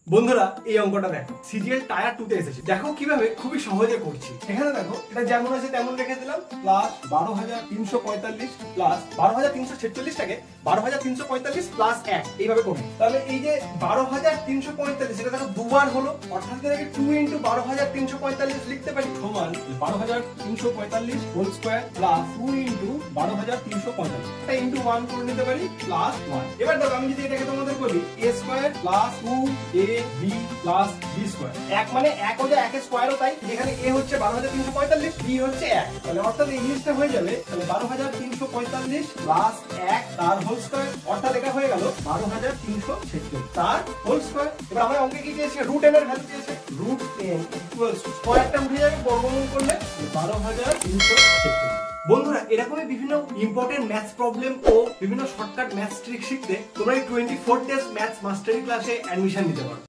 বন্ধুরা এই অঙ্কটা দেখো সিজিএল টায়ার 2 তে এসেছে। দেখো কিভাবে খুবই সহজে করছি। এখানে দেখো এটা যেমন আছে তেমন রেখে দিলাম, প্লাস 12,345 প্লাস 12,346 টাকে 12,345 প্লাস 1 এইভাবে করব। তাহলে এই যে 12,345 এটা দেখো দুবার হলো, অর্থাৎ এটাকে 2 * 12,345 লিখতে পারি সমান 12,345 হোল স্কয়ার প্লাস 2 * 12,345 এটা ইনটু 1 করে নিতে পারি প্লাস 1। এবার দেখো আমি যদি এটাকে তোমাদের বলি a square plus 2a b plus b square, এক মানে এক হয়ে যায়, একের স্কয়ারও তাই, যেখানে a হচ্ছে 12,345 b হচ্ছে 1, তাহলে অর্থাৎ এই জিনিসটা হয়ে যাবে তাহলে 12,345 প্লাস 1 তার হোল স্কয়ার, অর্থাৎ এটা হয়ে গেল 12,346 তার হোল স্কয়ার। এবার আমরা অঙ্কে কি দিয়েছে, √n এর ভ্যালু দিয়েছে, √n ইকুয়ালস স্কয়ারটা উঠে যাবে, বর্গমূল করলে 12,346। বন্ধুরা এরকমই বিভিন্ন ইম্পর্টেন্ট ম্যাথস প্রবলেম ও বিভিন্ন শর্টকাট ম্যাথস ট্রিক শিখতে তোমরা এই 24 ডেজ ম্যাথস মাস্টারি ক্লাসে অ্যাডমিশন নিতে পারো।